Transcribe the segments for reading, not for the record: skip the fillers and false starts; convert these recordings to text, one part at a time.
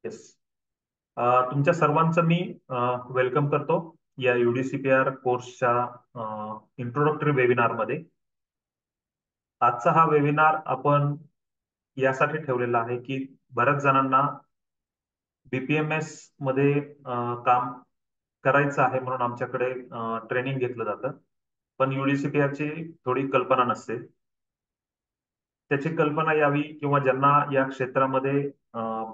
Yes. तुमच्या सर्वांचं me welcome करतो या UDCPR कोर्सच्या इंट्रोडक्टरी वेबिनारमध्ये. आजचा हा वेबिनार आपण यासाठी ठेवलेला आहे की बऱ्याच जणांना BPMS मध्ये काम करायचं आहे म्हणून आमच्याकडे ट्रेनिंग घेतलं जातं. पण UDCPR ची थोडी कल्पना नसते. त्याची कल्पना यावी किंवा ज्यांना या क्षेत्रामध्ये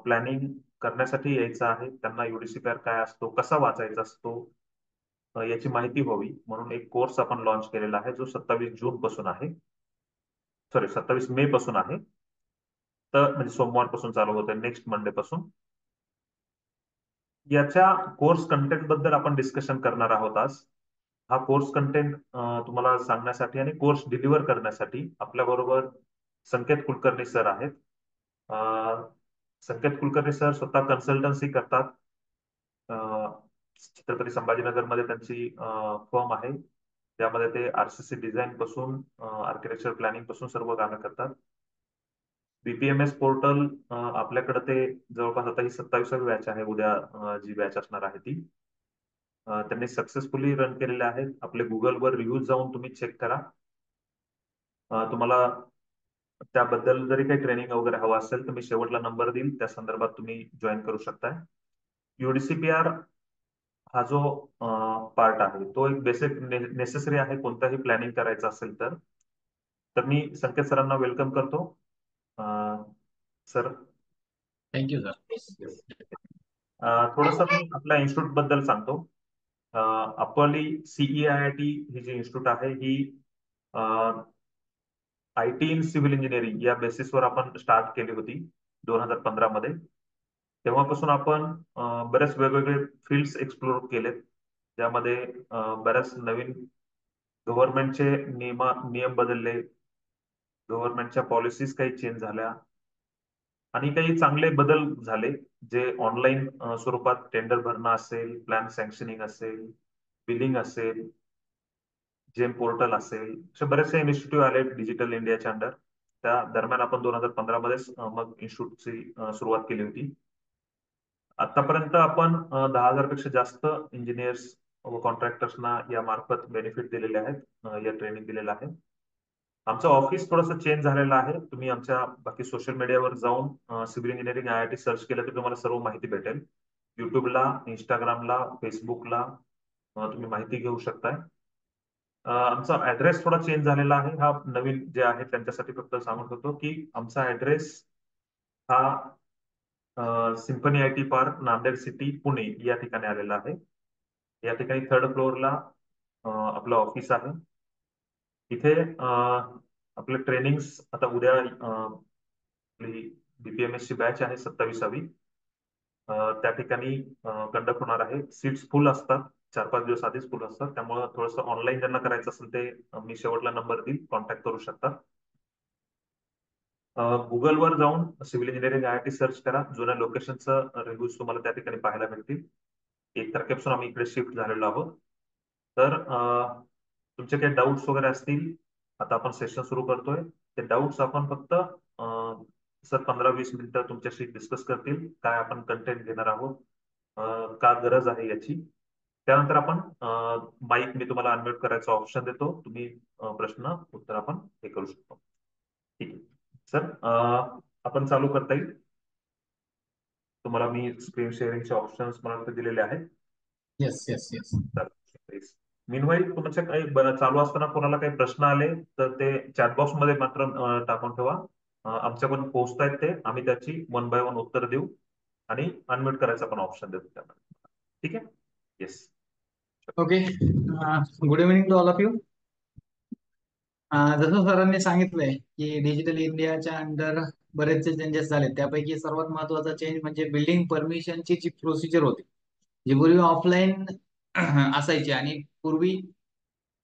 प्लॅनिंग करण्यासाठी यायचं आहे त्यांना UDCPR काय असतो, कसा वाचायचा असतो, याची माहिती व्हावी म्हणून एक कोर्स आपण लॉन्च केलेला आहे जो 27 जून पासून आहे. सॉरी, 27 मे पासून आहे. तर म्हणजे सोमवारपासून चालू होत आहे, नेक्स्ट मंडे पासून. याच्या कोर्स कंटेंट बद्दल आपण डिस्कशन करणार आहोत आज. हा कोर्स कंटेंट तुम्हाला सांगण्यासाठी आणि कोर्स डिलिव्हर करण्यासाठी आपल्या बरोबर संकेत कुलकर्णी सर आहेत. संकेत कुलकर्णी सर स्वतः कन्सल्टन्सी करतात. छत्रपती संभाजीनगरमध्ये त्यांची फर्म आहे. त्यामध्ये ते RCC डिझाईन पासून आर्किटेक्चर प्लॅनिंग पासून सर्व कामे करतात. BPMS पोर्टल आपल्याकडे ते जवळपास आता ही 27वी बॅच आहे. उद्या जी बॅच असणार आहे ती त्यांनी सक्सेसफुली रन केलेले आहेत. आपले गुगलवर रिव्ह्यूज जाऊन तुम्ही चेक करा. तुम्हाला त्याबद्दल जरी काही ट्रेनिंग वगैरे हवं असेल तर मी शेवटला नंबर देईल, त्या संदर्भात तुम्ही जॉईन करू शकताय. UDCPR हा जो पार्ट आहे तो एक बेसिक नेसेसरी आहे कोणताही प्लॅनिंग करायचं असेल तर. तर मी संकेत सरांना वेलकम करतो. सर. Thank you sir. थोडस मी आपल्या इन्स्टिट्यूट बद्दल सांगतो. आपली CEIIT ही जी इन्स्टिट्यूट आहे ही IT इन सिव्हिल इंजिनिअरिंग या बेसिसवर आपण स्टार्ट केली होती 2015 मध्ये. तेव्हापासून आपण बरेच वेगवेगळे फील्ड्स एक्सप्लोर केलेत. ज्यामध्ये बऱ्याच नवीन गव्हर्नमेंटचे नियम बदलले, गव्हर्नमेंटच्या पॉलिसीज काही चेंज झाल्या आणि काही चांगले बदल झाले जे ऑनलाईन स्वरूपात टेंडर भरणं असेल, प्लॅन सँक्शनिंग असेल, बिलिंग असेल, जेम पोर्टल असेल, असे बरेचसे इनिशिएटिव्ह आले डिजिटल इंडियाच्या अंडर. त्या दरम्यान आपण 2015 मध्येच मग इन्स्टिट्यूटची सुरुवात केली होती. आतापर्यंत आपण 10,000 पेक्षा जास्त इंजिनियर्स व कॉन्ट्रॅक्टर्सना या मार्फत बेनिफिट दिलेले आहेत, या ट्रेनिंग दिलेलं आहे. आमचं ऑफिस थोडंसं चेंज झालेलं आहे. तुम्ही आमच्या बाकी सोशल मीडियावर जाऊन सिव्हिल इंजिनिअरिंग IIT सर्च केलं तर तुम्हाला सर्व माहिती भेटेल. युट्यूबला, इंस्टाग्रामला, फेसबुकला तुम्ही माहिती घेऊ शकताय. आमचा ऍड्रेस थोडा चेंज झालेला आहे. हा नवीन जे आहे त्यांच्यासाठी फक्त सांगत होतो की आमचा ऍड्रेस हा symphony IT park, Nanded city, Pune या ठिकाणी आलेला आहे. या ठिकाणी 3rd फ्लोअरला आपलं ऑफिस आहे. इथे आपलं ट्रेनिंग्स आता उद्या आपली BPMS ची बॅच आहे 27वी. त्या ठिकाणी कंडक्ट होणार आहे. सीट्स फुल असतात, 4-5 दिवस आधीच फुल असतात. त्यामुळे थोडंसं ऑनलाईन ज्यांना करायचं असेल ते मी शेवटला नंबर देईल, कॉन्टॅक्ट करू शकता. गुगलवर जाऊन सिव्हिल इंजिनिअरिंग IIT सर्च करा. जुन्या लोकेशनचं रिव्ह्यूज तुम्हाला त्या ठिकाणी पाहायला भेटतील. 1 तारखेपासून आम्ही इकडे शिफ्ट झालेलो आहोत. तर तुमचे काही डाऊट्स वगैरे असतील, आता आपण सेशन सुरू करतोय. ते डाऊट्स आपण फक्त सर 15-20 मिनिटं तुमच्याशी डिस्कस करतील. काय आपण कंटेंट घेणार आहोत, का गरज आहे याची. त्यानंतर आपण माईक मी तुम्हाला अनम्यूट करायचा ऑप्शन देतो. तुम्ही प्रश्न उत्तर आपण हे करू शकतो. ठीक आहे सर, आपण चालू करता येईल. तुम्हाला मी स्क्रीन शेअरिंगचे ऑप्शन्स मला वाटतं दिलेले आहेत. Yes yes yes. मीनवाईल तुमच्या काही चालू असताना कोणाला काही प्रश्न आले तर ते चॅटबॉक्स मध्ये मात्र टाकून ठेवा. आमच्याकडून पोहोचतायत ते, आम्ही त्याची 1 बाय 1 उत्तर देऊ आणि अनम्यूट करायचा पण ऑप्शन देतो त्यामध्ये. ठीक आहे. Yes. Okay. Good evening to all of you. जसं सरांनी सांगितलंय की डिजिटल इंडियाच्या अंडर बरेचसे चेंजेस झाले. त्यापैकी सर्वात महत्वाचा चेंज म्हणजे बिल्डिंग परमिशनची जी प्रोसिजर होती, जी पूर्वी ऑफलाईन असायची आणि पूर्वी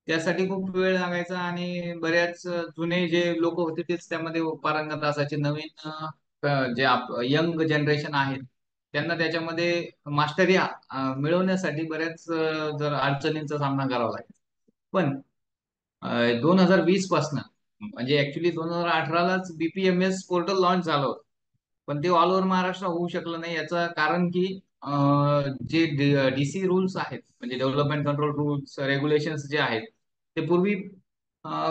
त्यासाठी खूप वेळ लागायचा आणि बऱ्याच जुने जे लोक होते तेच त्यामध्ये पारंगत असायचे. नवीन जे यंग जनरेशन आहेत त्यांना त्याच्यामध्ये मास्टरी मिळवण्यासाठी बऱ्याच जर अडचणींचा सामना करावा लागेल. पण 2020 पासून म्हणजे ऍक्च्युली 2018लाच BPMS पोर्टल लॉन्च झालं होतं. पण ते ऑल ओव्हर महाराष्ट्र होऊ शकलं नाही. याचं कारण की जे डीसी रूल्स आहेत, म्हणजे डेव्हलपमेंट कंट्रोल रूल्स रेग्युलेशन्स जे आहेत, ते पूर्वी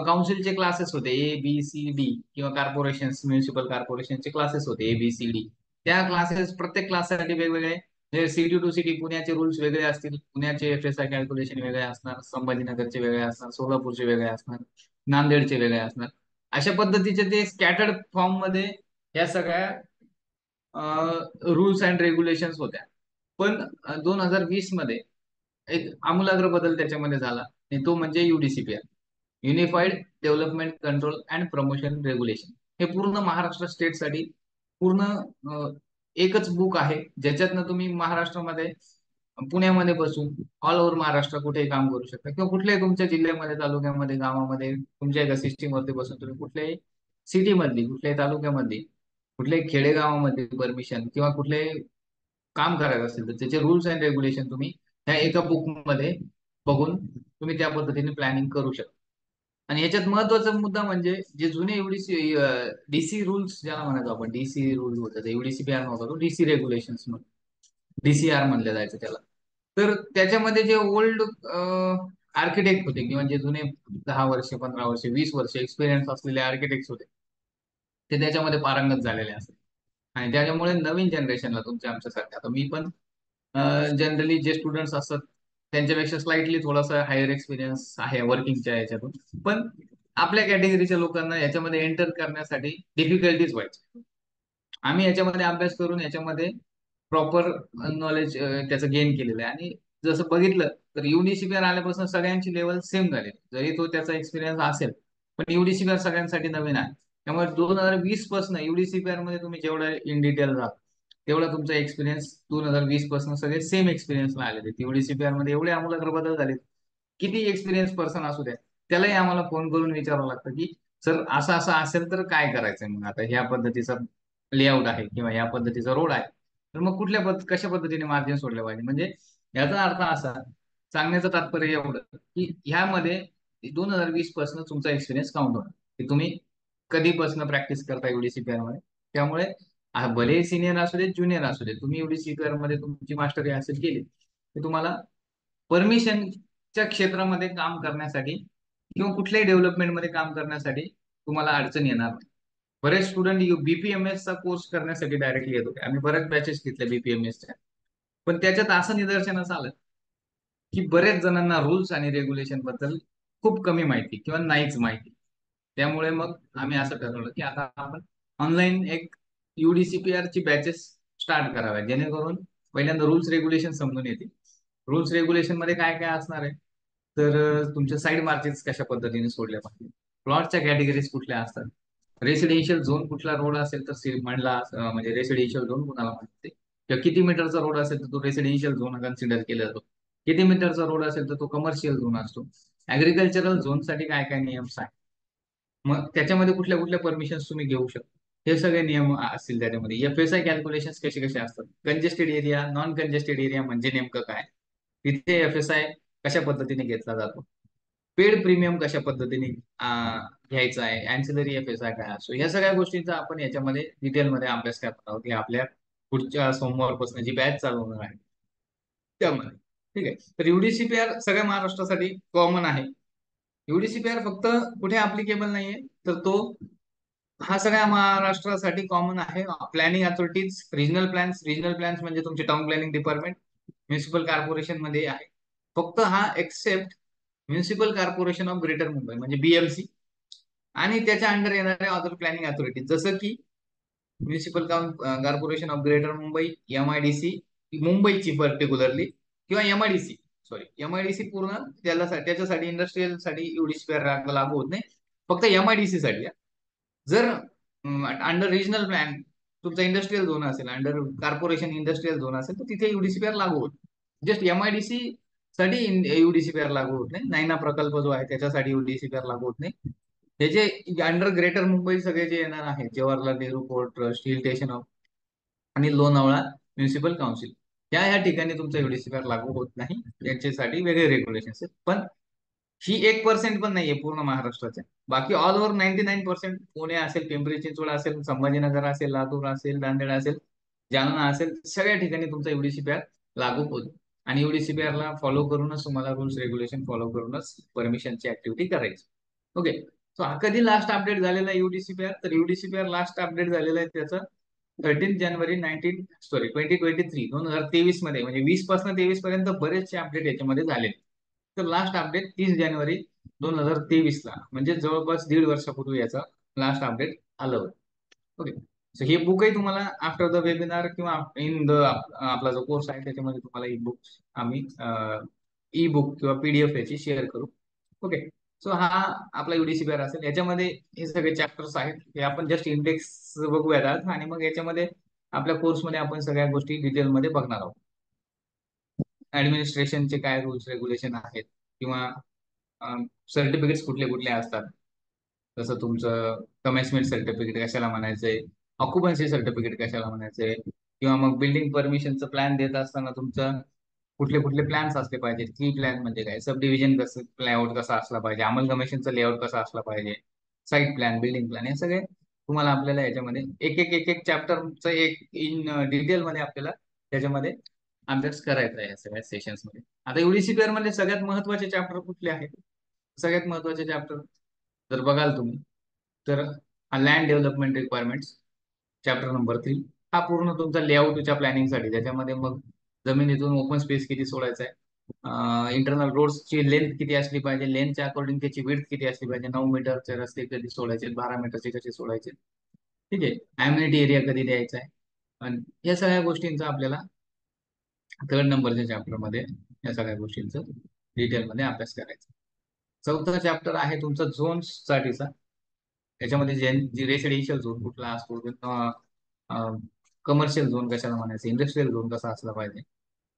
काउन्सिलचे क्लासेस होते, ABCD, किंवा कॉर्पोरेशन्स, म्युन्सिपल कॉर्पोरेशनचे क्लासेस होते ABCD. त्या क्लासेस प्रत्येक क्लाससाठी वेगवेगळे, म्हणजे सिटी टू सिटी पुण्याचे रूल्स वेगळे असतील, पुण्याचे FSI कॅल्क्युलेशन वेगळे असणार, संभाजीनगरचे वेगळे असणार, सोलापूरचे वेगळे असणार, नांदेडचे वेगळे असणार. अशा पद्धतीचे ते स्कॅटर्ड फॉर्म मध्ये या सगळ्या रूल्स अँड रेग्युलेशन्स होत्या. पण 2020 मध्ये एक आमूलाग्र बदल त्याच्यामध्ये झाला, आणि तो म्हणजे UDCPR, unified development control and promotion regulation. हे पूर्ण महाराष्ट्र स्टेटसाठी पूर्ण एकच बुक आहे, ज्याच्यातनं तुम्ही महाराष्ट्रामध्ये, पुण्यामध्ये बसून ऑल ओव्हर महाराष्ट्र कुठेही काम करू शकता, किंवा कुठल्याही तुमच्या जिल्ह्यामध्ये, तालुक्यामध्ये, गावामध्ये, तुमच्या एका सिस्टीम वरती बसून तुम्ही कुठल्याही सिटी मधली, कुठल्याही तालुक्यामधली, कुठल्याही खेडेगावामध्ये परमिशन, किंवा कुठल्याही काम करायचं असेल तर त्याचे रूल्स अँड रेग्युलेशन तुम्ही ह्या एका बुकमध्ये बघून तुम्ही त्या पद्धतीने प्लॅनिंग करू शकता. आणि याच्यात महत्वाचा मुद्दा म्हणजे, जे जुने डीसी रूल्स ज्याला म्हणायचो आपण, डीसी रूल होते, UDCPR नव्हता, तो डीसी रेग्युलेशन्स, DCR म्हणलं जायचं त्याला. तर त्याच्यामध्ये जे ओल्ड आर्किटेक्ट होते, किंवा जे जुने 10 वर्ष, 15 वर्ष, 20 वर्ष एक्सपिरियन्स असलेले आर्किटेक्ट होते, ते त्याच्यामध्ये पारंगत झालेले असतात. आणि त्याच्यामुळे नवीन जनरेशनला, तुमच्या आमच्यासारख्या, आता मी पण जनरली जे स्टुडंट्स असतात त्यांच्यापेक्षा स्लाइटली थोडासा हायर एक्सपिरियन्स आहे वर्किंगच्या याच्यातून, पण आपल्या कॅटेगरीच्या लोकांना याच्यामध्ये एंटर करण्यासाठी डिफिकल्टीज व्हायची. आम्ही याच्यामध्ये अभ्यास करून याच्यामध्ये प्रॉपर नॉलेज त्याचं गेन केलेलं आहे. आणि जसं बघितलं तर UDCPR आल्यापासून सगळ्यांची लेवल सेम झाली, जरी तो त्याचा एक्सपिरियन्स असेल, पण UDCPR सगळ्यांसाठी नवीन आहे. त्यामुळे 2020 पासून UDCPR मध्ये तुम्ही जेवढं इन डिटेल राहाल, तेवढा तुमचा एक्सपिरियन्स 2020 पासून सगळे सेम एक्सपिरियन्सला आलेले. UDCPR मध्ये एवढे आमूलाग्र बदल झाले, किती एक्सपिरियन्स पर्सन असू द्या, त्यालाही आम्हाला फोन करून विचारावं लागतं की सर असं असं असेल तर काय करायचंय, मग आता ह्या पद्धतीचा लेआउट आहे, किंवा ह्या पद्धतीचा रोड आहे, तर मग कशा पद्धतीने मार्जिन सोडले पाहिजे. म्हणजे याचा अर्थ असा, सांगण्याचं तात्पर्य एवढं की ह्यामध्ये 2020 पासून तुमचा एक्सपिरियन्स काउंट होणार, की तुम्ही कधीपासून प्रॅक्टिस करता UDCPR मध्ये. त्यामुळे भले सिनियर असू दे, ज्युनियर असू दे, तुम्ही UDCPR मध्ये तुमची मास्टरी हासिल केली, तर तुम्हाला परमिशनच्या क्षेत्रामध्ये काम करण्यासाठी, किंवा कुठल्याही डेव्हलपमेंट मध्ये काम करण्यासाठी तुम्हाला अडचण येणार नाही. बरेच स्टुडंट BPMS चा कोर्स करण्यासाठी डायरेक्टली येत होते. आम्ही बऱ्याच बॅचेस घेतल्या BPMS च्या, पण त्याच्यात असं निदर्शनास आलं की बरेच जणांना रूल्स आणि रेग्युलेशन बद्दल खूप कमी माहिती, किंवा नाहीच माहिती. त्यामुळे मग आम्ही असं ठरवलं की आता आपण ऑनलाईन एक UDCPR ची बॅचेस स्टार्ट कराव्या, जेणेकरून पहिल्यांदा रूल्स रेग्युलेशन समजून येतील. रूल्स रेग्युलेशन मध्ये काय काय असणार आहे, तर तुमच्या साईड मार्जिन्स कशा पद्धतीने सोडल्या पाहिजे, प्लॉटच्या कॅटेगरीज कुठल्या असतात, रेसिडेन्शियल झोन कुठला रोड असेल तर म्हणला, म्हणजे रेसिडेन्शियल झोन कुणाला म्हणते, किंवा किती मीटरचा रोड असेल तर तो रेसिडेन्शियल झोन कन्सिडर केला जातो, किती मीटरचा रोड असेल तर तो कमर्शियल झोन असतो, ऍग्रिकल्चरल झोनसाठी काय काय नियम आहे, मग त्याच्यामध्ये कुठल्या कुठल्या परमिशन्स तुम्ही घेऊ शकता, हे सगळे नियम असतील त्याच्यामध्ये. FSI कॅल्क्युलेशन्स कसे कसे असतात, congested area, non congested area म्हणजे नेमकं काय, तिथे FSI कशा पद्धतीने घेतला जातो, पेड प्रीमियम कशा पद्धतीने घ्यायचा आहे, अँसिलरी FSI काय असतो, या सगळ्या गोष्टींचा आपण याच्यामध्ये डिटेलमध्ये अभ्यास करणार आहोत, की आपल्या पुढच्या सोमवारपासून जी बॅच चालू होणार आहे त्यामध्ये. ठीक आहे. तर UDCPR सगळ्या महाराष्ट्रासाठी कॉमन आहे. UDCPR फक्त कुठे अप्लिकेबल नाहीये, तर तो हा सगळ्या महाराष्ट्रासाठी कॉमन आहे. प्लॅनिंग अथॉरिटीज, रिजनल प्लॅन्स म्हणजे तुमचे town planning department, municipal corporation मध्ये आहे. फक्त हा except municipal corporation of Greater Mumbai म्हणजे BMC, आणि त्याच्या अंडर येणाऱ्या अदर प्लॅनिंग अथॉरिटी, जसं की municipal corporation of Greater Mumbai, MIDC मुंबईची पर्टिक्युलरली, किंवा MIDC, सॉरी MIDC पूर्ण त्याला, त्याच्यासाठी इंडस्ट्रीयल साठी UDCPR लागू होत नाही, फक्त MIDC साठी. जर अंडर रिजनल प्लॅन तुमचा इंडस्ट्रीयल झोन असेल, अंडर कॉर्पोरेशन इंडस्ट्रीयल झोन असेल, तर तिथे UDCPR लागू होत. जस्ट MIDC साठी UDCPR लागू होत नाही. नायना प्रकल्प जो आहे त्याच्यासाठी UDCPR लागू होत नाही. हे जे अंडर ग्रेटर मुंबई सगळे जे येणार आहे, Jawaharlal Nehru port trust, hill station of, आणि लोणावळा म्युन्सिपल काउन्सिल, ह्या ठिकाणी तुमचा UDCPR लागू होत नाही. यांच्यासाठी वेगळे रेग्युलेशन आहेत. पण ही 1% पण नाहीये पूर्ण महाराष्ट्राच्या. बाकी ऑल ओव्हर 99% पुणे असेल, पिंपरी चिंचवड असेल, संभाजीनगर असेल, लातूर असेल, नांदेड असेल, जालना असेल, सगळ्या ठिकाणी तुमचा युडीसीपीआर लागू होतो. आणि युडीसीपीआर ला फॉलो करूनच तुम्हाला रूल्स रेग्युलेशन फॉलो करूनच परमिशनची ऍक्टिव्हिटी करायची. ओके. सो हा कधी लास्ट अपडेट झालेला आहे युडीसीपीआर? तर युडीसीपीआर लास्ट अपडेट झालेला आहे त्याचं 13 जानेवारी 2023, 2023 मध्ये, म्हणजे 20 पासून 23 पर्यंत बरेचसे अपडेट याच्यामध्ये झाले. तर लास्ट अपडेट 30 जानेवारी 2023 ला, म्हणजे जवळपास 1.5 वर्षापूर्वी याचा लास्ट अपडेट आलं होतं. ओके. सो हे बुकही तुम्हाला आफ्टर द वेबिनार किंवा इन द आपला जो कोर्स आहे त्याच्यामध्ये तुम्हाला ई बुक आम्ही ई बुक किंवा पीडीएफ याची शेअर करू. ओके. सो हा आपला युडीसीपीआर असेल. याच्यामध्ये हे सगळे चॅप्टर्स आहेत, हे आपण जस्ट इंडेक्स बघूयात आज, आणि मग याच्यामध्ये आपल्या कोर्समध्ये आपण सगळ्या गोष्टी डिटेलमध्ये बघणार आहोत. ऍडमिनिस्ट्रेशनचे काय रूल्स रेग्युलेशन आहेत, किंवा सर्टिफिकेट्स कुठले कुठले असतात, जसं तुमचं कमेन्समेंट सर्टिफिकेट कशाला म्हणायचंय, ऑक्युपन्सी सर्टिफिकेट कशाला म्हणायचंय, किंवा मग बिल्डिंग परमिशनचं प्लॅन देत असताना तुमचं कुठले कुठले प्लॅन्स असले पाहिजे, की प्लॅन म्हणजे काय, सब डिव्हिजन कसं लेआउट कसा असला पाहिजे, अंमल कमिशनचं लेआउट कसा असला पाहिजे, साईट प्लॅन, बिल्डिंग प्लॅन, हे सगळे तुम्हाला आपल्याला याच्यामध्ये एक एक चॅप्टरचं एक इन डिटेलमध्ये आपल्याला त्याच्यामध्ये अभ्यास करायचा आहे या सगळ्या सेशन्स मध्ये. आता युडीसीपीआर मध्ये सगळ्यात महत्वाचे चॅप्टर कुठले आहेत? सगळ्यात महत्वाचे चॅप्टर जर बघाल तुम्ही तर land development requirements, chapter number 3. हा पूर्ण तुमचा लेआउटच्या प्लॅनिंगसाठी, त्याच्यामध्ये मग जमिनीतून ओपन स्पेस किती सोडायचा आहे, इंटरनल रोड्सची लेंथ किती असली पाहिजे, लेंथच्या अकॉर्डिंग त्याची विड्थ किती असली पाहिजे, 9 मीटरचे रस्ते कधी सोडायचे, 12 मीटरचे कसे सोडायचे, ठीक आहे, ॲम्युनिटी एरिया कधी द्यायचा आहे, आणि या सगळ्या गोष्टींचा आपल्याला 3rd नंबरच्या चॅप्टरमध्ये या सगळ्या गोष्टींचं डिटेलमध्ये अभ्यास करायचा. चौथा चॅप्टर आहे तुमचा झोन्स साठीचा. त्याच्यामध्ये जे रेसिडेन्शियल झोन कुठला असतो, कमर्शियल झोन कशाला म्हणायचं, इंडस्ट्रियल झोन कसा असला पाहिजे,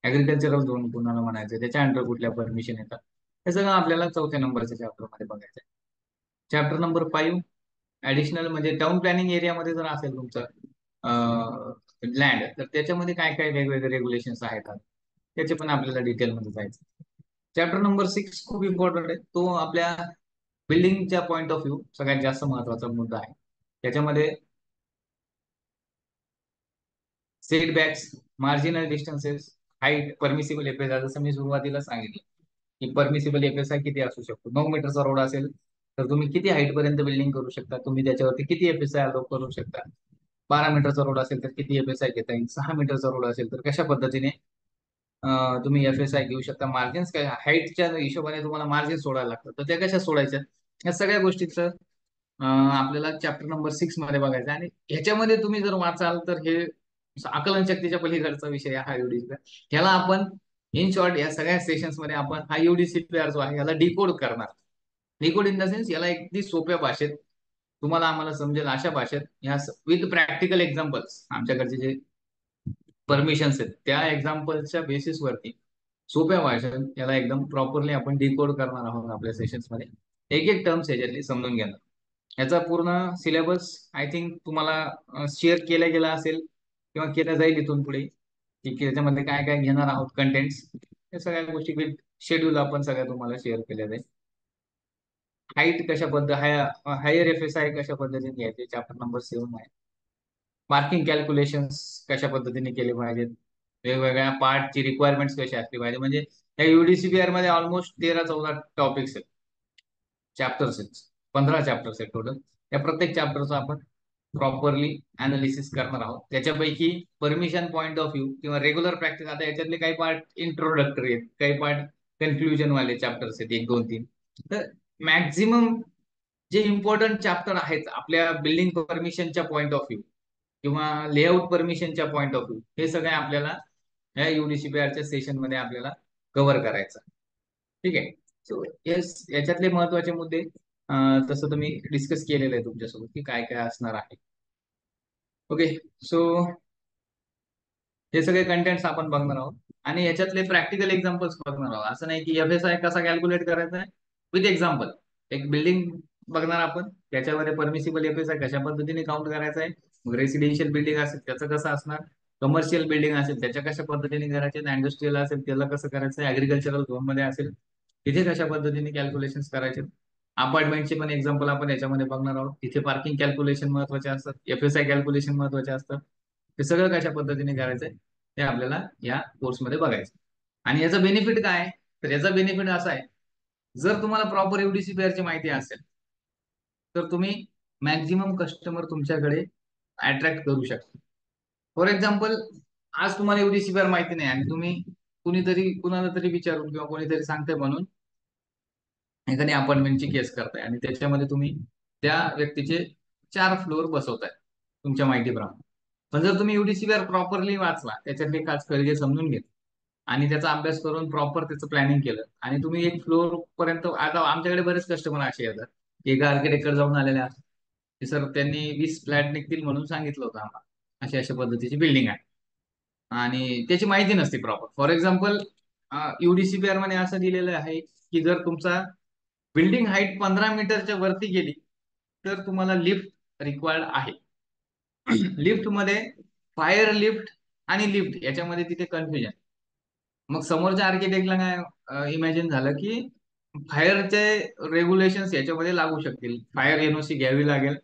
ऍग्रिकल्चरल झोन कुणाला म्हणायचं, त्याच्या अंडर कुठल्या परमिशन येतात, हे सगळं आपल्याला 4थ्या नंबरच्या चॅप्टरमध्ये बघायचं आहे. चॅप्टर नंबर 5, ऍडिशनल म्हणजे टाउन प्लॅनिंग एरियामध्ये जर असेल तुमचं लँड, तर त्याच्यामध्ये काय काय वेगवेगळे रेग्युलेशन्स आहेत त्याचे पण आपल्याला डिटेलमध्ये जायचं. चॅप्टर नंबर 6 खूप इम्पॉर्टंट आहे. तो आपल्या बिल्डिंगच्या पॉईंट ऑफ व्ह्यू सगळ्यात जास्त महत्वाचा मुद्दा आहे. त्याच्यामध्ये setbacks, marginal distances, height, permissible FSI, जसं मी सुरुवातीला सांगितलं की परमिसिबल एफएसआय किती असू शकतो. 9 मीटरचा रोड असेल तर तुम्ही किती हाईट पर्यंत बिल्डिंग करू शकता, तुम्ही त्याच्यावरती किती एफएसआय अलाउ करू शकता. 12 मीटरचा रोड असेल तर किती एफएसआय घेता येईल. 6 मीटरचा रोड असेल तर कशा पद्धतीने तुम्ही एफएसआय घेऊ शकता. मार्जिन्स काय, हाईटच्या हिशोबाने तुम्हाला मार्जिन सोडायला लागतं, तर त्या कशा सोडायच्या, या सगळ्या गोष्टीचं आपल्याला चॅप्टर नंबर 6 मध्ये बघायचं आहे. आणि ह्याच्यामध्ये तुम्ही जर वाचाल तर हे आकलन शक्तीच्या पलीकडचा विषय हा युडीसीपीआर. ह्याला आपण इन शॉर्ट या सगळ्या सेशन्स मध्ये आपण हा युडीसीपीआर जो आहे याला डिकोड करणार. डिकोड इन द सेन्स, याला अगदी सोप्या भाषेत तुम्हाला आम्हाला समजेल अशा भाषेत, ह्या विथ प्रॅक्टिकल एक्झाम्पल्स, आमच्याकडचे जे परमिशन्स आहेत त्या एक्झाम्पलच्या बेसिसवरती सोप्या भाषेत याला एकदम प्रॉपरली आपण डिकोड करणार आहोत आपल्या सेशन्स मध्ये. एक एक टर्म्स याच्यातली समजून घेणार. याचा पूर्ण सिलेबस आय थिंक तुम्हाला शेअर केला गेला असेल किंवा केला जाईल इथून पुढे, की त्याच्यामध्ये काय काय घेणार आहोत कंटेंट्स, या सगळ्या गोष्टी विथ शेड्यूल आपण सगळ्या तुम्हाला शेअर केल्या जाईल. हाईट कशा पद्धती, हायर एफएसआय कशा पद्धतीने घ्यायचे, चॅप्टर नंबर 7 आहे. पार्किंग कॅल्क्युलेशन्स कशा पद्धतीने केले पाहिजेत, वेगवेगळ्या पार्टची रिक्वायरमेंट्स कशी असली पाहिजे. म्हणजे या युडीसीपीआर मध्ये ऑलमोस्ट 13-14 टॉपिक्स आहेत, चॅप्टर्स आहेत, 15 चॅप्टर्स आहेत टोटल. या प्रत्येक चॅप्टरचं आपण प्रॉपरली अनालिसिस करणार आहोत. त्याच्यापैकी परमिशन पॉईंट ऑफ व्ह्यू किंवा रेग्युलर प्रॅक्टिस, आता याच्यातले काही पार्ट इंट्रोडक्टरी आहेत, काही पार्ट कन्क्लुजन वाले चॅप्टर्स आहेत, 1, 2, 3. तर मॅक्झिमम जे इम्पॉर्टंट चॅप्टर आहेत आपल्या बिल्डिंग परमिशनच्या पॉईंट ऑफ व्ह्यू किंवा लेआउट परमिशनच्या पॉईंट ऑफ व्ह्यू, हे सगळे आपल्याला या युडीसीपीआरच्या सेशन मध्ये आपल्याला कव्हर करायचं. ठीक आहे. सो येस, याच्यातले महत्वाचे मुद्दे तसं तुम्ही डिस्कस केलेलं आहे तुमच्यासोबत की काय काय असणार आहे. ओके. सो हे सगळे कंटेंट्स आपण बघणार आहोत आणि याच्यातले प्रॅक्टिकल एक्झाम्पल्स बघणार आहोत. असं नाही की एफएसआय कसा कॅल्क्युलेट करायचा आहे, विथ एक्झाम्पल. एक बिल्डिंग बघणार आपण, त्याच्यामध्ये परमिसिबल एफएसआय कशा पद्धतीने काउंट करायचा आहे, मग रेसिडेन्शियल बिल्डिंग असेल त्याचं कसं असणार, कमर्शियल बिल्डिंग असेल त्याच्या कशा पद्धतीने करायचे, इंडस्ट्रियल असेल त्याला कसं करायचं, ऍग्रिकल्चरल झोन मध्ये असेल तिथे कशा पद्धतीने कॅल्क्युलेशन करायचे. अपार्टमेंटचे पण एक्झाम्पल आपण याच्यामध्ये बघणार आहोत. तिथे पार्किंग कॅल्क्युलेशन महत्वाचे असतात, FSI कॅल्क्युलेशन महत्वाचे असतात. ते सगळं कशा पद्धतीने करायचंय ते आपल्याला या कोर्समध्ये बघायचं. आणि याचा बेनिफिट काय आहे? तर याचा बेनिफिट असा आहे, जर तुम्हाला प्रॉपर UDCPR ची माहिती असेल तर तुम्ही मॅक्झिमम कस्टमर तुमच्याकडे अट्रॅक्ट करू शकता. फॉर एक्झाम्पल, आज तुम्हाला UDCPR माहिती नाही आणि तुम्ही कुणाला तरी विचारून किंवा कोणीतरी सांगते म्हणून एखादी अपार्टमेंटची केस करताय आणि त्याच्यामध्ये तुम्ही त्या व्यक्तीचे 4 फ्लोअर बसवताय तुमच्या माहितीप्रमाणे. पण जर तुम्ही UDCPR प्रॉपरली वाचला, त्याच्यातले काच खळगे समजून घेतले आणि त्याचा अभ्यास करून प्रॉपर त्याचं प्लॅनिंग केलं आणि तुम्ही 1 फ्लोअर पर्यंत, आता आमच्याकडे बरेच कस्टमर असे येतात, एका आर्किटेक्टकडे जाऊन आलेले असतात की सर त्यांनी 20 फ्लॅट निघतील म्हणून सांगितलं होतं आम्हाला, अशा अशा पद्धतीची बिल्डिंग आहे आणि त्याची माहिती नसते प्रॉपर. फॉर एक्झाम्पल, UDCPR मध्ये असं दिलेलं आहे की जर तुमचा बिल्डिंग हाईट 15 मीटरच्या वरती गेली तर तुम्हाला लिफ्ट रिक्वायर्ड आहे. लिफ्ट मध्ये फायर लिफ्ट आणि लिफ्ट याच्यामध्ये तिथे कन्फ्युजन. मग समोरच्या आर्किटेक्टला काय इमॅजिन झालं की फायरचे रेग्युलेशन्स याच्यामध्ये लागू शकतील, फायर NOC घ्यावी लागेल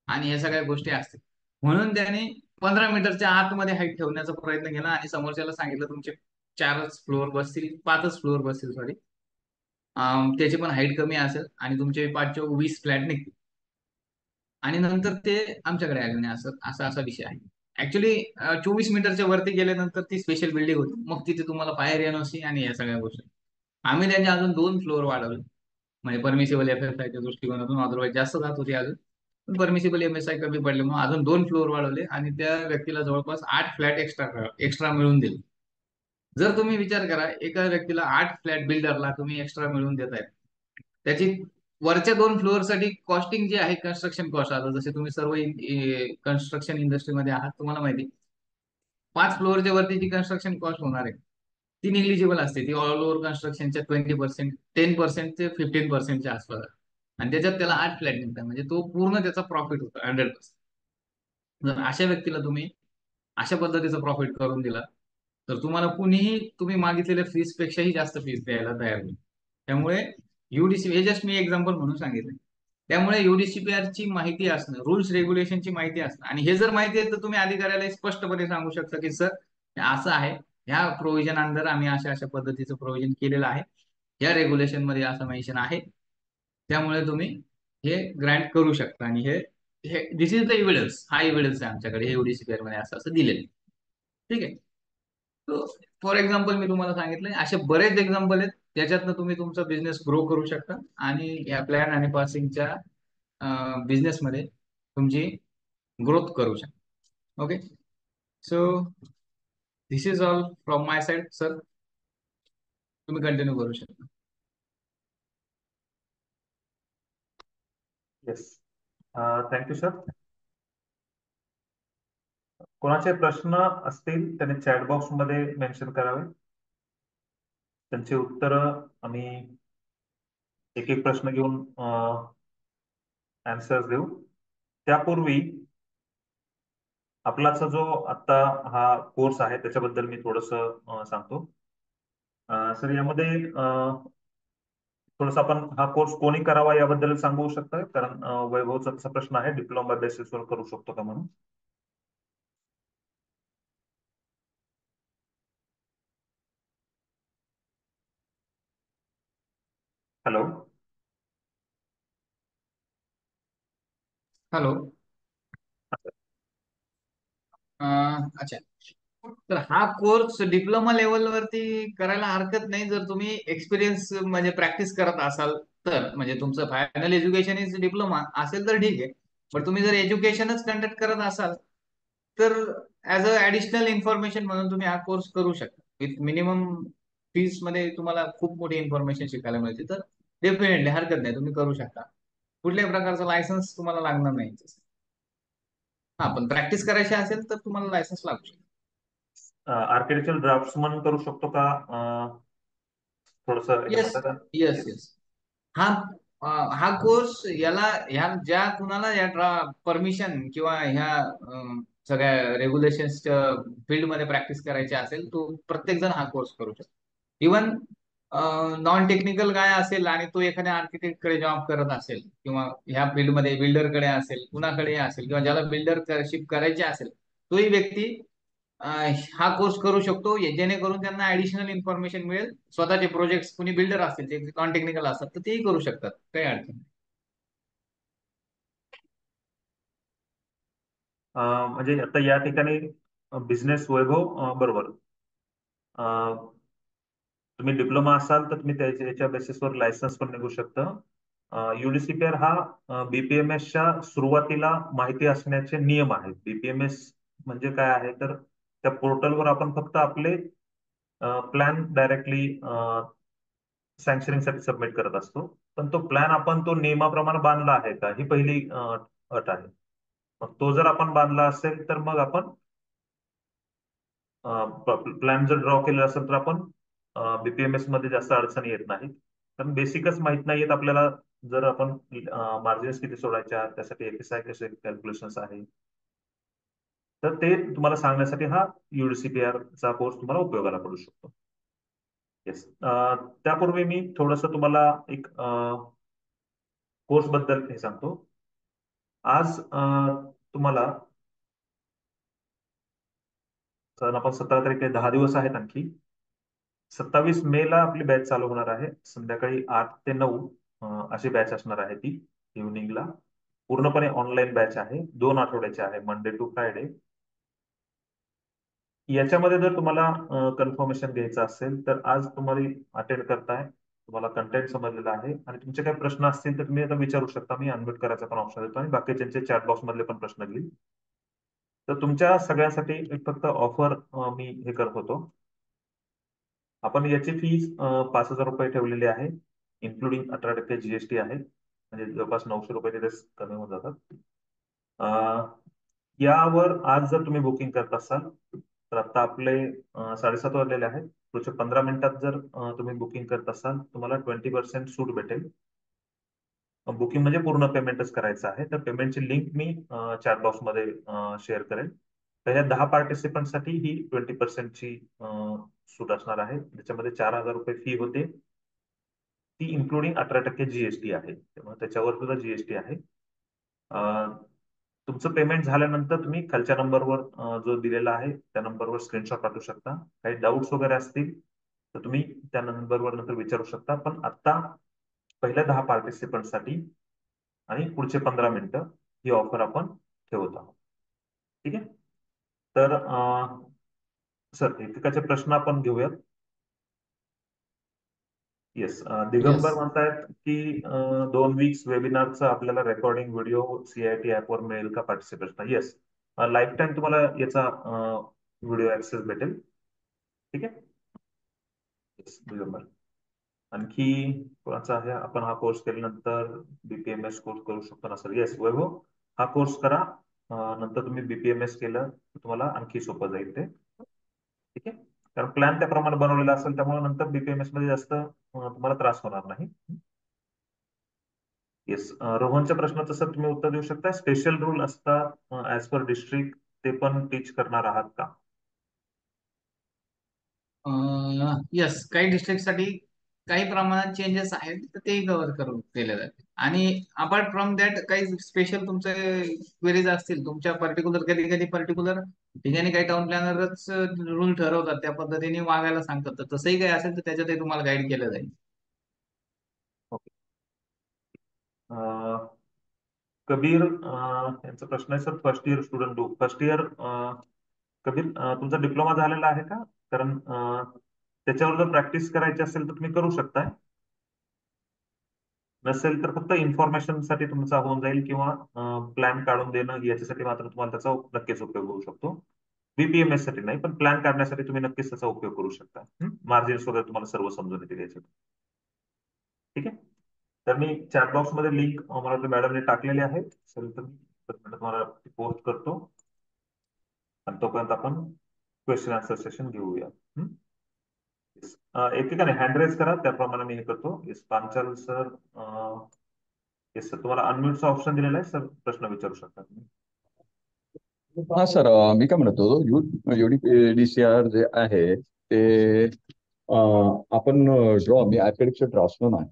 आणि या सगळ्या गोष्टी असतील. म्हणून त्याने 15 मीटरच्या आतमध्ये हाईट ठेवण्याचा प्रयत्न केला आणि समोरच्याला सांगितलं तुमचे 4च फ्लोअर बसतील, 5च फ्लोअर बसतील, सॉरी, त्याची पण हाईट कमी असेल आणि तुमचे 5 × 20 फ्लॅट निघतील. आणि नंतर ते आमच्याकडे आले नाही, असं असा असा विषय आहे. ऍक्च्युली 24 मीटरच्या वरती गेल्यानंतर ती स्पेशल बिल्डिंग होती, मग तिथे तुम्हाला फायर NOC आणि या सगळ्या गोष्टी. आम्ही त्यांचे अजून 2 फ्लोअर वाढवले, म्हणजे परमिसिबल FSI च्या दृष्टिकोनातून. अदरवाईज जास्त जात होती अजून, पण परमिसिबल MSI कमी पडले म्हणून अजून 2 फ्लोअर वाढवले आणि त्या व्यक्तीला जवळपास 8 फ्लॅट एक्स्ट्रा एक्स्ट्रा मिळून दिले. जर तुम्ही विचार करा, एका व्यक्तीला 8 फ्लॅट बिल्डरला तुम्ही एक्स्ट्रा मिळवून देताय, त्याची वरच्या 2 फ्लोअर साठी कॉस्टिंग जी आहे, कन्स्ट्रक्शन कॉस्ट, आता जसे तुम्ही सर्व कन्स्ट्रक्शन इंडस्ट्रीमध्ये आहात, तुम्हाला माहिती 5 फ्लोअरच्या वरती जी कन्स्ट्रक्शन कॉस्ट होणार आहे ती निग्लिजिबल असते. ती ऑल ओव्हर कन्स्ट्रक्शनच्या 20%, 10% ते 15%च्या आसपास आहे. आणि त्याच्यात त्याला 8 फ्लॅट निघतात, म्हणजे तो पूर्ण त्याचा प्रॉफिट होतो 100%. जर अशा व्यक्तीला तुम्ही अशा पद्धतीचा प्रॉफिट करून दिला तर तुम्हाला कुणीही तुम्ही मागितलेल्या फीस पेक्षाही जास्त फीस द्यायला तयार होईल. त्यामुळे हे जस्ट मी एक्झाम्पल म्हणून सांगितलं. त्यामुळे UDCPR ची माहिती असणं, रूल्स रेग्युलेशनची माहिती असणं, आणि हे जर माहिती आहे तर तुम्ही अधिकाऱ्याला स्पष्टपणे सांगू शकता की सर हे असं आहे, ह्या प्रोव्हिजन अंडर आम्ही अशा अशा पद्धतीचं प्रोव्हिजन केलेलं आहे, या रेग्युलेशन मध्ये असं मेन्शन आहे, त्यामुळे तुम्ही हे ग्रँट करू शकता. आणि हे हे दिस इज द एव्हिडन्स, हा एव्हिडन्स आहे आमच्याकडे, हे UDCPR मध्ये असं असं दिलेलं आहे. ठीक आहे. तो फॉर एक्झाम्पल मी तुम्हाला सांगितलंय, असे बरेच एक्झाम्पल आहेत ज्याच्यातनं तुम्ही तुमचा बिझनेस ग्रो करू शकता आणि या प्लॅन आणि पासिंगच्या बिझनेसमध्ये तुमची ग्रोथ करू शकता. Okay, so this is all from my side sir, तुम्ही कंटिन्यू करू शकता. Yes, thank you sir. कोणाचे प्रश्न असतील त्याने चॅट बॉक्स मध्ये मेन्शन करावे, त्यांची उत्तर आम्ही एक एक प्रश्न घेऊन आन्सर्स देऊ. त्यापूर्वी आपलाचा जो आता हा कोर्स आहे त्याच्याबद्दल मी थोडस सांगतो. सर यामध्ये थोडस आपण हा कोर्स कोणी करावा याबद्दल सांगू शकता, कारण वैभवचा तसा प्रश्न आहे, डिप्लोमा बेसिसवर करू शकतो का म्हणून. हॅलो. हॅलो. अच्छा, तर हा कोर्स डिप्लोमा लेवलवरती करायला हरकत नाही जर तुम्ही एक्सपिरियन्स म्हणजे प्रॅक्टिस करत असाल तर. म्हणजे तुमचं फायनल एज्युकेशन इज डिप्लोमा असेल तर ठीक आहे, पण तुम्ही जर एज्युकेशनच कंडक्ट करत असाल तर ऍज अ ऍडिशनल इन्फॉर्मेशन म्हणून तुम्ही हा कोर्स करू शकता. विथ मिनिमम फीस मध्ये तुम्हाला खूप मोठी इन्फॉर्मेशन शिकायला मिळते, तर डेफिनेटली हरकत नाही, तुम्ही करू शकता. कुठल्याही प्रकारचं लायसन्स तुम्हाला लागणार नाही. हा, पण प्रॅक्टिस करायची असेल तर तुम्हाला लायसन्स लागू शकतो. आर्किटेक्चर ड्राफ्ट्समन करू शकतो का? थोडस हे येस, होतं का? Yes, yes. हा, हा कोर्स याला, ह्या ज्या कुणाला या परमिशन किंवा ह्या सगळ्या रेग्युलेशन्सच्या फील्डमध्ये प्रॅक्टिस करायची असेल तो प्रत्येक जण हा कोर्स करू शकतो. इवन नॉन टेक्निकल काय असेल आणि तो एखाद्या आर्किटेक्टकडे जॉब करत असेल किंवा ह्या फील्डमध्ये बिल्डरकडे असेल, कुणाकडे असेल किंवा ज्याला बिल्डरशिप करायची असेल, तोही व्यक्ती हा कोर्स करू शकतो, जेणेकरून त्यांना ऍडिशनल इन्फॉर्मेशन मिळेल. स्वतःचे प्रोजेक्ट कुणी बिल्डर असतील ते नॉन टेक्निकल असतात तर तेही करू शकतात, काही अडचण नाही. म्हणजे आता या ठिकाणी बिझनेस वैभव बरोबर. तुम्ही डिप्लोमा असाल तर तुम्ही त्याच्या बेसिसवर लायसन्स पण निघू शकतं. युडीसीपीआर हा बीपीएमएसच्या सुरुवातीला माहिती असण्याचे नियम आहेत. बीपीएमएस म्हणजे काय आहे तर त्या पोर्टलवर आपण फक्त आपले प्लॅन डायरेक्टली सँक्शनिंगसाठी सबमिट करत असतो. पण तो प्लॅन आपण तो नियमाप्रमाणे बांधला आहे का ही पहिली अट आहे. मग तो जर आपण बांधला असेल तर मग आपण प्लॅन जर ड्रॉ केलेला असेल तर आपण बीपीएमएस मध्ये जास्त अडचणी येत नाहीत. कारण बेसिकच माहित नाहीयेत आपल्याला. जर आपण मार्जिन्स किती सोडायच्या त्यासाठी एफएसआय कसे कॅल्क्युलेशन्स आहे तर ते तुम्हाला सांगण्यासाठी हा युडीसीपीआर चा कोर्स तुम्हाला उपयोगाला पडू शकतो. येस. त्यापूर्वी मी थोडस तुम्हाला एक कोर्स बद्दल हे सांगतो. आज तुम्हाला आपण 17 तारीख आहे, 10 दिवस आहेत आणखी. 27 मे ला आपली बॅच चालू होणार आहे. संध्याकाळी 8 ते 9 अशी बॅच असणार आहे ती इव्हिनिंगला. पूर्णपणे ऑनलाईन बॅच आहे. 2 आठवड्याची आहे, मंडे टू फ्रायडे. याच्यामध्ये जर तुम्हाला कन्फर्मेशन घ्यायचं असेल तर आज तुम्हाला अटेंड करताय, तुम्हाला कंटेंट समजलेला आहे आणि तुमचे काही प्रश्न असतील तर तुम्ही आता विचारू शकता. मी अनम्यूट करायचा पण ऑप्शन देतो आणि बाकीच्यांचे चॅट बॉक्स मधले पण प्रश्न घेईल. तर तुमच्या सगळ्यांसाठी एक फक्त ऑफर मी हे करत होतो. आपण याची फीज 5,000 रुपये ठेवलेली आहे, इन्क्लुडिंग 18% जीएसटी आहे. म्हणजे जवळपास 900 रुपये तिथेच कमी होऊन जातात. यावर आज जर तुम्ही बुकिंग करत असाल तर आता आपले 7:30 वाजलेले आहेत. पुढच्या 15 मिनिटात जर तुम्ही बुकिंग करत असाल तुम्हाला 20% सूट भेटेल. बुकिंग म्हणजे पूर्ण पेमेंटच करायचं आहे. तर पेमेंटची लिंक मी चॅट बॉक्स मध्ये शेअर करेल. तर या 10 पार्टिसिपंटसाठी ही 20%ची सूट असणार आहे. त्याच्यामध्ये 4,000 रुपये फी होते. ती इन्क्लुडिंग 18% जीएसटी आहे, त्यामुळे त्याच्यावर सुद्धा जीएसटी आहे. तुमचं पेमेंट झाल्यानंतर तुम्ही खालच्या नंबरवर जो दिलेला आहे त्या नंबरवर स्क्रीनशॉट पाठवू शकता. काही डाऊट्स वगैरे असतील तर तुम्ही त्या नंबरवर नंतर विचारू शकता. पण आता पहिल्या 10 पार्टिसिपंटसाठी आणि पुढचे 15 मिनिटं ही ऑफर आपण ठेवत आहोत. ठीक आहे. तर सर एकेकाचे प्रश्न आपण घेऊयात. येस. येस. दिगंबर म्हणतायत की 2 वीक्स वेबिनारचं आपल्याला रेकॉर्डिंग व्हिडिओ सीआयटी ऍपवर मिळेल का पार्टिसिपेंट्सना? येस. लाईफ टाईम तुम्हाला याचा व्हिडिओ ऍक्सेस भेटेल. ठीक आहे. येस दिगंबर. आणखी कोणाचा आहे? आपण हा कोर्स केल्यानंतर बीपीएमएस कोर्स करू शकतो ना सर? येस वैभव, हा कोर्स करा. नंतर तुम्ही बीपीएमएस केलं तर तुम्हाला आणखी सोपं जाईल ते. ठीक आहे. कारण प्लॅन त्याप्रमाणे बनवलेला असेल त्यामुळे नंतर बीपीएमएस मध्ये जास्त तुम्हाला त्रास होणार नाही. येस. रोहनच्या प्रश्नाचं सर तुम्ही उत्तर देऊ शकता. स्पेशल रूल असतात ऍज पर डिस्ट्रिक्ट, ते पण टीच करणार आहात का? येस, काही डिस्ट्रिक्टसाठी काही प्रमाणात चेंजेस आहेत तर ते कव्हर करून केले जाते. आणि अपार्ट फ्रॉम दॅट काही स्पेशल तुमचे क्वेरीज असतील तुमच्या पर्टिक्युलर, कधी कधी पर्टिक्युलर ठिकाणी काही टाउन प्लॅनरच रूल ठरवतात, त्या पद्धतीने वागायला सांगतात. तर तसंही काही असेल तर त्याच्यातही तुम्हाला गाईड केलं जाईल. ओके. कबीर यांचा प्रश्न आहे sir, first year student do first year. Kabir, तुमचा डिप्लोमा झालेला आहे का? कारण त्याच्यावर जर प्रॅक्टिस करायची असेल तर तुम्ही करू शकताय. नसेल तर फक्त इन्फॉर्मेशन साठी तुमचा होऊन जाईल किंवा प्लॅन काढून देणं याच्यासाठी मात्र तुम्हाला त्याचा नक्कीच उपयोग होऊ शकतो. बीपीएमएस साठी नाही, पण प्लॅन काढण्यासाठी तुम्ही नक्कीच त्याचा उपयोग करू शकता. मार्जिन्स वगैरे तुम्हाला सर्व समजून येतील याच्यात. ठीक आहे. तर मी चॅट बॉक्स मध्ये लिंक मला वाटतं मॅडमने टाकलेली आहे. तर मी तुम्हाला पोस्ट करतो आणि तोपर्यंत आपण क्वेश्चन आन्सर सेशन घेऊया. एकेकाने हँड रेज करा, त्याप्रमाणे मी हे करतो. Yes Panchal sir. Yes sir, तुम्हाला अनम्यूटचा ऑप्शन दिलेला आहे सर, प्रश्न विचारू शकता तुम्ही. हा सर, मी काय म्हणतो, UDCR जे आहे ते आपण ड्रॉ मी आर्किटेक्चर ड्रॉसमन आहे.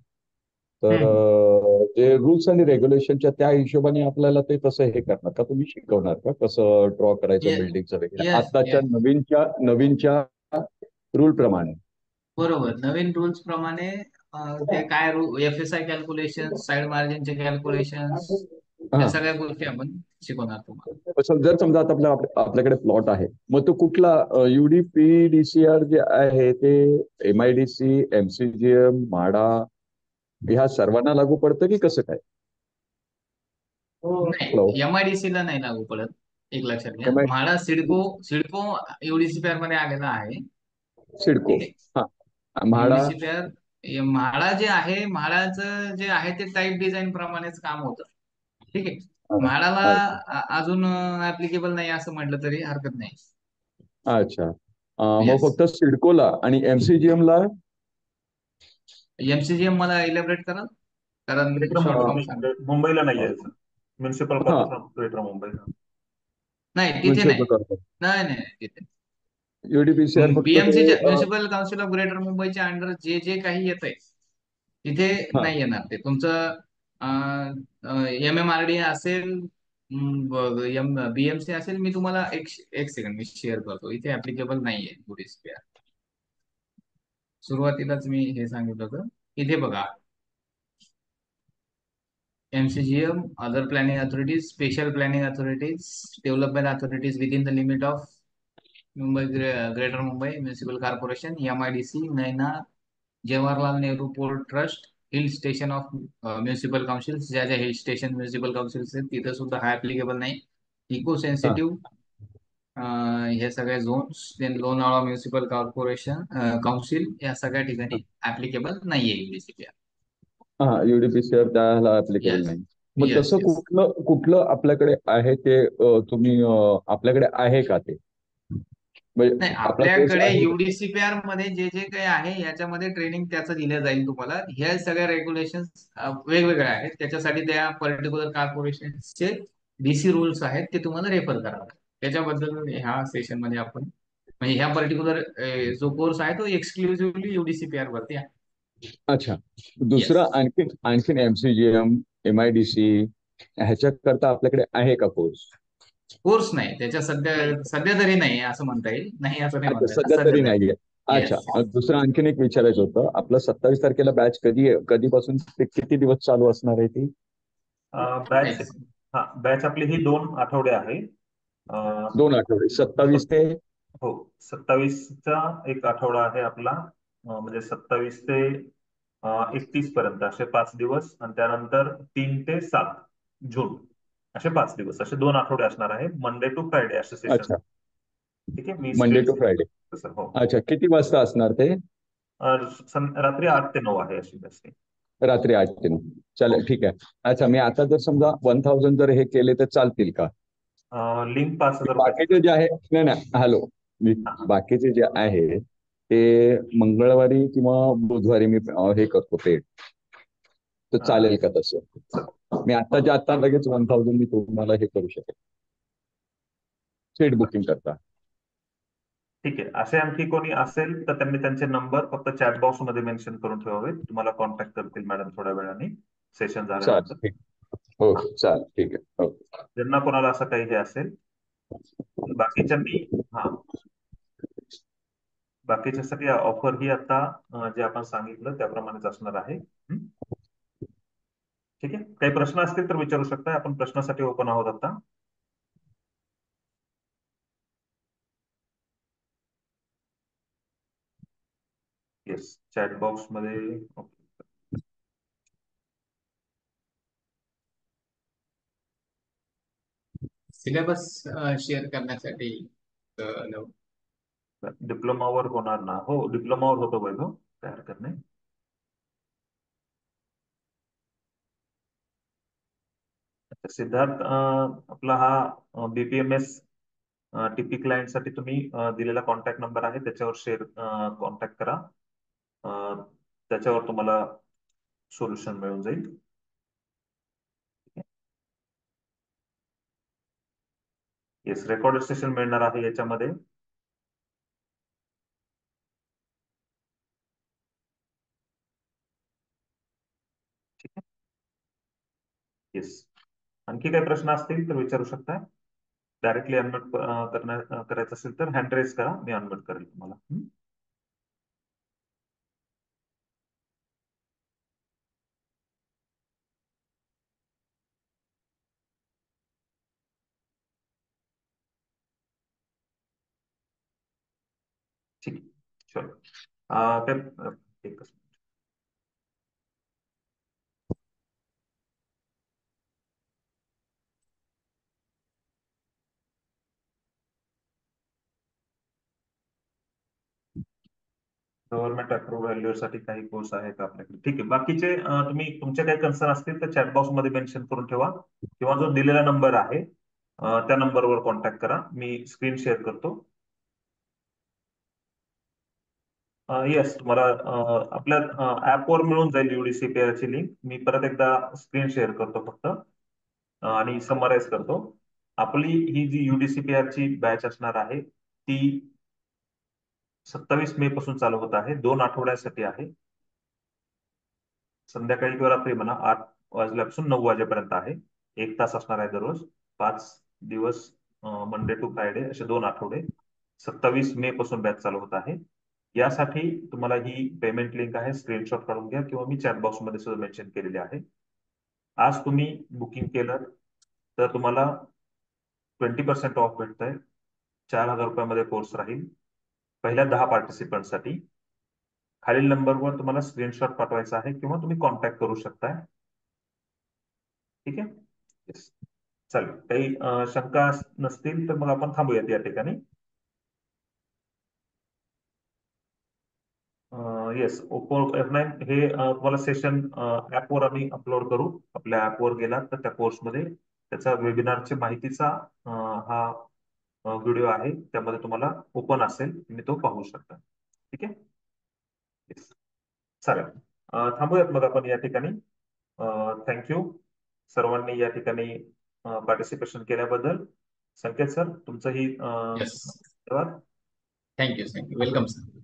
तर हम्म. जे रूल्स आणि रेग्युलेशनच्या त्या हिशोबाने आपल्याला ते तसं हे करणार का, तुम्ही शिकवणार का कसं ड्रॉ करायचं बिल्डिंगचं वगैरे यस आताच्या यस. नवीनच्या रूल प्रमाणे? बरोबर. नवीन रूल्स प्रमाणे ते काय FSI कॅल्क्युलेशन, साईड मार्जिनचे कॅल्क्युलेशन्स, या हा. सगळ्या गोष्टी आपण शिकवणार तुम्हाला. जर समजा आता आपल्याकडे प्लॉट आहे, मग तो कुठला UDP DCR जे आहे ते MIDC MCGM म्हाडा ह्या सर्वांना लागू पडतं की कसं काय? हॅलो. नाही, MIDC ला नाही लागू पडत. एक लक्षात घ्या, MI म्हाडा सिडको सिडको UDCPR मध्ये आलेला आहे. सिडको. ठीक आहे. हा. म्हाडा. UDCPR म्हाडा जे आहे, म्हाडाचं जे आहे ते टाईप डिझाईन प्रमाणेच काम होतं. ठीक आहे. म्हाडाला अच्छा. अजून ऍप्लिकेबल नाही असं म्हटलं तरी हरकत नाही. अच्छा. मग येस. फक्त सिडकोला आणि MCGM ला? MCGM मला इलॅबरेट कराल, कारण ग्रेटर शॉर्ट मुंबई, फॉर्म सांग. मुंबईला नाही आहे सर. म्युन्सिपल हा. Corporation of Greater Mumbai. नाही तिथे म्युन्सिपल नाही. कॉर्पोरेशन. नाही नाही नाही, तिथे UDPCR फक्त ते BMCच्या म्युन्सिपल काउन्सिल ऑफ ग्रेटर मुंबईच्या अंडर जे जे काही येत आहे तिथे हा. नाही येणार. ते तुमचं MMRD असेल, BMC असेल. मी तुम्हाला एक सेकंड मी शेअर करतो. इथे ऍप्लिकेबल नाहीये UDCPR. सुरुवातीलाच मी हे सांगितलं होतं. इथे बघा, MCGM, other planning authorities, special planning authorities, development authorities within the limit of Mumbai, Greater Mumbai Municipal Corporation, MIDC, Naina, Jawaharlal Nehru port trust, hill station of municipal councils. ज्या ज्या हिल स्टेशन म्युन्सिपल काउन्सिल्स आहेत तिथं सुद्धा हा applicable नाही. Eco हा. Sensitive हे सगळे zones, then Lonavala municipal corporation council, या सगळ्या ठिकाणी ऍप्लिकेबल नाहीये UDCPR. हा. UDPCR त्याला ऍप्लिकेबल येस नाही. मग येस तसं येस. कुठलं कुठलं आपल्याकडे आहे ते तुम्ही आपल्याकडे आहे का ते? म्हणजे नाही, आपला कोर्स आपल्याकडे आहे का? UDCPR मध्ये जे जे काही आहे याच्यामध्ये ट्रेनिंग त्याचं दिलं जाईल तुम्हाला. ह्या सगळ्या रेग्युलेशन वेगवेगळ्या आहेत. त्याच्यासाठी त्या पर्टिक्युलर कॉर्पोरेशनचे DC रूल्स आहेत, ते तुम्हाला रेफर करावे. त्याच्याबद्दल ह्या सेशन मध्ये आपण, म्हणजे ह्या पर्टिक्युलर जो कोर्स आहे तो एक्सक्लुझिव्हली UDCPR वरती आहे. अच्छा. येस. दुसरं आणखीन MCGM MIDC ह्याच्या करता आपल्याकडे आहे का कोर्स? कोर्स नाही त्याच्या, सध्या नाही. सध्या तरी नाही असं म्हणता येईल. नाही असं नाही अच्छा, म्हणता येईल, सध्या सध्या तरी तरी. नाहीये. अच्छा. येस. दुसरं आणखीन एक विचारायचं होतं, आपलं 27 तारखेला बॅच कधी आहे, कधीपासून ते किती दिवस चालू असणार आहे ती? बॅच, हा, बॅच आपली ही 2 आठवडे आहे. 2 आठवडे, 27 ते? हो, 27चा एक आठवडा आहे आपला. म्हणजे 27 ते 31 पर्यंत असे 5 दिवस, आणि त्यानंतर 3 ते 7 जून असे 5 दिवस, असे 2 आठवडे असणार आहे. मंडे टू फ्रायडे असे सेशन. अच्छा. ठीक आहे, मी Monday screen to Friday. Sir. हो. अच्छा, किती वाजता असणार ते? रात्री 8 ते 9 आहे अशी बसते. रात्री 8 ते 9. चालेल, ठीक आहे. अच्छा, मी आता जर समजा 1000 जर हे केले तर चालतील का? लिंक 5,000 रुपयाची बाकीचे जे आहे, नाही नाही, हॅलो, मी हा, हा. बाकीचे जे आहे ते मंगळवारी किंवा बुधवारी मी हे करतो पेड, तर अं, चालेल का तसं? स- मी आत्ताच्या आत्ता लगेच 1000 मी तुम्हाला हे करू शकेल सीट बुकिंग करता. ठीक आहे. असे आणखी कोणी असेल तर त्यांनी त्यांचे नंबर फक्त चॅट बॉक्स मध्ये मेन्शन करून ठेवावे. तुम्हाला कॉन्टॅक्ट करतील मॅडम थोड्या वेळाने सेशन चालेल, झाल्यानंतर. ठीक. हो, हा. चालेल, ठीक आहे. हो. ज्यांना कोणाला असं काही हे असेल, बाकीच्यांनी, हा, बाकीच्यासाठी ऑफर ही आता जे आपण सांगितलं त्याप्रमाणेच असणार आहे. ठीक आहे. काही प्रश्न असतील तर विचारू शकता. आपण प्रश्नासाठी ओपन आहोत आता. येस, चॅट बॉक्स मध्ये. ओके. सिलेबस शेअर करण्यासाठी डिप्लोमावर होणार ना? हो, डिप्लोमावर होतो वैभव, काय हरकत नाही. सिद्धार्थ, आपला हा BPMS TP क्लायंट साठी तुम्ही दिलेला कॉन्टॅक्ट नंबर आहे त्याच्यावर शेअर कॉन्टॅक्ट करा. त्याच्यावर तुम्हाला सोल्युशन मिळून जाईल. येस, रेकॉर्ड सेशन मिळणार आहे याच्यामध्ये. येस. आणखी काही प्रश्न असतील तर विचारू शकता. डायरेक्टली अनम्यूट करायचं असेल तर हँड रेज करा, मी अनम्यूट करेल तुम्हाला. ठीक आहे, चलो. एकच गव्हर्नमेंट अप्रूव्ह व्हॅल्यूसाठी काही कोर्स आहे का आपल्याकडे? ठीक आहे. बाकीचे तुम्ही तुमचे काही कन्सर्न असतील तर चॅट बॉक्स मध्ये मेन्शन करून ठेवा, किंवा जो दिलेला नंबर आहे त्या नंबरवर कॉन्टॅक्ट करा. मी स्क्रीन शेअर करतो. येस, तुम्हाला आपल्या ऍपवर मिळून जाईल UDCPR ची लिंक. मी परत एकदा स्क्रीन शेअर करतो फक्त, आणि समराईज करतो. आपली ही जी UDCPR ची बॅच असणार आहे ती 27 मे पासून चालू होत आहे. 2 आठवड्यासाठी आहे. संध्याकाळी किंवा रात्री म्हणा 8 वाजल्यापासून 9 वाजेपर्यंत आहे. 1 तास असणार आहे दररोज. 5 दिवस, मंडे टू फ्रायडे, असे 2 आठवडे. 27 मे पासून बॅच चालू होत आहे. यासाठी तुम्हाला ही पेमेंट लिंक आहे, स्क्रीनशॉट काढून घ्या, किंवा मी चॅट बॉक्स मध्ये सुद्धा मेन्शन केलेली आहे. आज तुम्ही बुकिंग केलं तर तुम्हाला 20% ऑफ भेटत आहे. 4,000 रुपयामध्ये कोर्स राहील पहिल्या 10 पार्टिसिपंटसाठी. खालील नंबरवर तुम्हाला स्क्रीनशॉट पाठवायचा आहे किंवा तुम्ही कॉन्टॅक्ट करू शकताय. ठीक आहे. येस, चालेल. काही शंका नसतील तर मग आपण थांबूयात या ठिकाणी. येस, ओप्पो F9 हे तुम्हाला सेशन ऍपवर आम्ही अपलोड करू. आपल्या ऍपवर गेलात तर त्या कोर्समध्ये त्याचा वेबिनारची माहितीचा हा व्हिडिओ आहे, त्यामध्ये तुम्हाला ओपन असेल, तुम्ही तो पाहू शकता. ठीक आहे. येस, चालेल. थांबूयात मग आपण या ठिकाणी. थँक्यू सर्वांनी या ठिकाणी पार्टिसिपेशन केल्याबद्दल. संकेत सर, तुमचंही येस, धन्यवाद. Thank you welcome sir.